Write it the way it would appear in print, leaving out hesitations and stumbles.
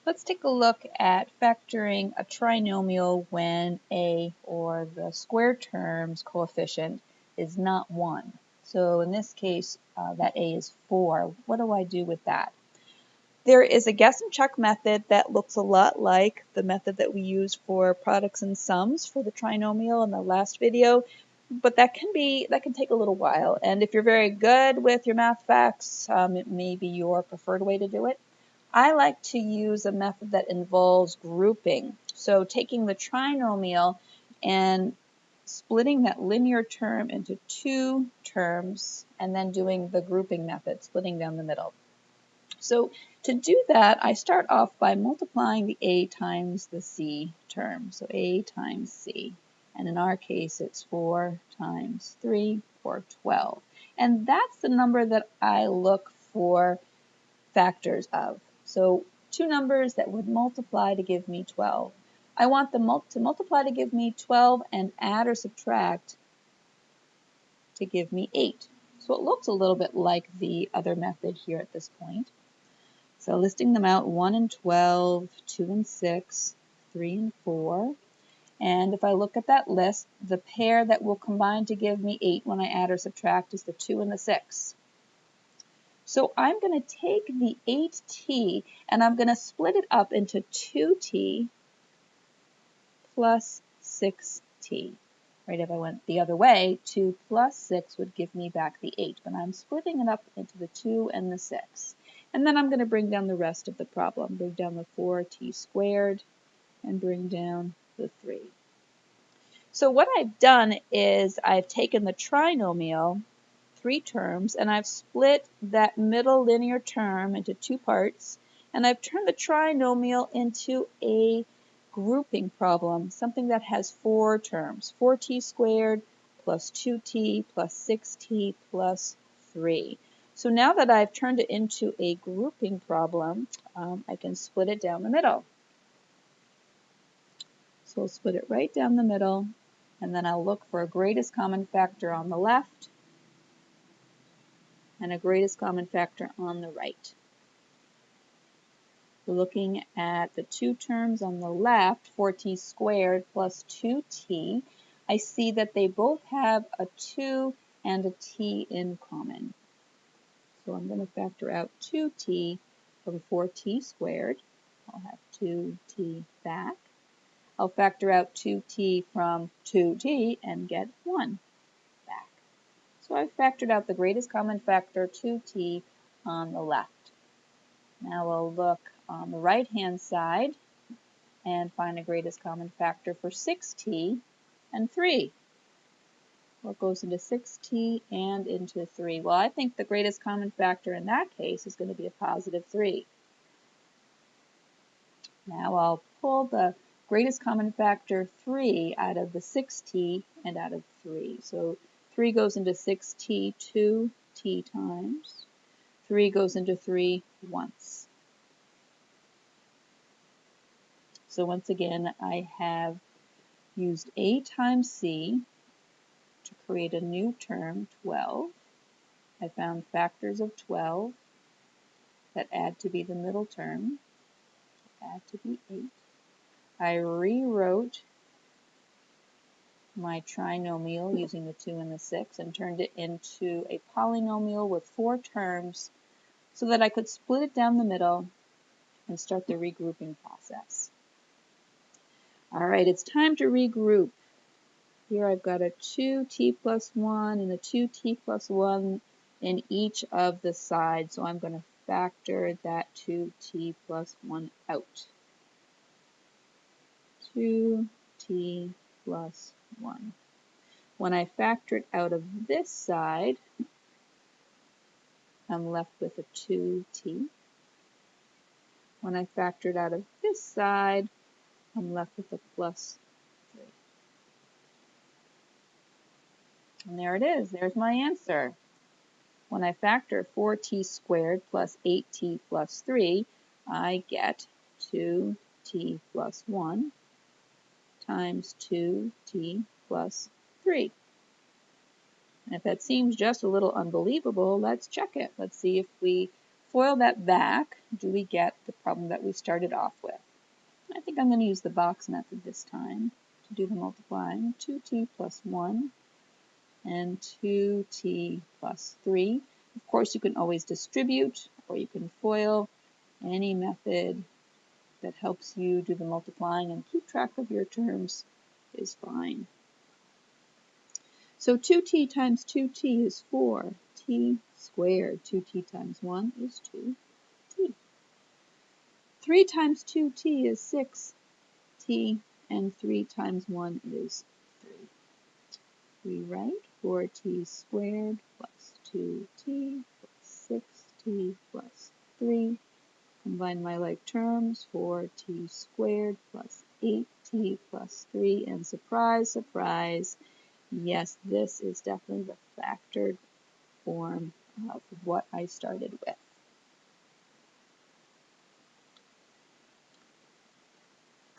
Let's take a look at factoring a trinomial when a, or the square term's coefficient, is not 1. So in this case, that a is 4. What do I do with that? There is a guess and check method that looks a lot like the method that we used for products and sums for the trinomial in the last video, but that can take a little while. And if you're very good with your math facts, it may be your preferred way to do it. I like to use a method that involves grouping. So taking the trinomial and splitting that linear term into two terms and then doing the grouping method, splitting down the middle. So to do that, I start off by multiplying the a times the c term. So a times c. And in our case, it's 4 times 3, or 12. And that's the number that I look for factors of. So two numbers that would multiply to give me 12. I want them to multiply to give me 12 and add or subtract to give me 8. So it looks a little bit like the other method here at this point. So listing them out, 1 and 12, 2 and 6, 3 and 4. And if I look at that list, the pair that will combine to give me 8 when I add or subtract is the 2 and the 6. So I'm going to take the 8t and I'm going to split it up into 2t plus 6t. Right, if I went the other way, 2 plus 6 would give me back the 8, but I'm splitting it up into the 2 and the 6. And then I'm going to bring down the rest of the problem. Bring down the 4t squared and bring down the 3. So what I've done is I've taken the trinomial, 3 terms, and I've split that middle linear term into 2 parts, and I've turned the trinomial into a grouping problem, something that has 4 terms, 4t squared plus 2t plus 6t plus 3. So now that I've turned it into a grouping problem, I can split it down the middle. So I'll split it right down the middle, and then I'll look for a greatest common factor on the left and a greatest common factor on the right. So looking at the 2 terms on the left, 4t squared plus 2t, I see that they both have a 2 and a t in common. So I'm going to factor out 2t from 4t squared. I'll have 2t back. I'll factor out 2t from 2t and get 1 back. So I've factored out the greatest common factor, 2t, on the left. Now I'll look on the right-hand side and find the greatest common factor for 6t and 3. What goes into 6t and into 3? Well, I think the greatest common factor in that case is going to be a positive 3. Now I'll pull the greatest common factor 3 out of the 6t and out of 3. So 3 goes into 6t 2t times. 3 goes into 3 once. So once again, I have used a times c to create a new term, 12. I found factors of 12 that add to be the middle term, add to be 8. I rewrote my trinomial using the 2 and the 6 and turned it into a polynomial with 4 terms so that I could split it down the middle and start the regrouping process. All right, it's time to regroup. Here I've got a 2t plus 1 and a 2t plus 1 in each of the sides, so I'm going to factor that 2t plus 1 out. 2t plus 1. When I factor it out of this side, I'm left with a 2t. When I factor it out of this side, I'm left with a plus 3. And there it is. There's my answer. When I factor 4t squared plus 8t plus 3, I get 2t plus 1 times 2t plus 3. And if that seems just a little unbelievable, let's check it. Let's see if we FOIL that back, do we get the problem that we started off with? I think I'm going to use the box method this time to do the multiplying. 2t plus 1 and 2t plus 3. Of course, you can always distribute, or you can FOIL. Any method that helps you do the multiplying and keep track of your terms is fine. So 2t times 2t is 4t squared. 2t times 1 is 2t. 3 times 2t is 6t, and 3 times 1 is 3. We write 4t squared plus 2t plus 6t plus 3. Combine my like terms, 4t squared plus 8t plus 3, and surprise, surprise, yes, this is definitely the factored form of what I started with.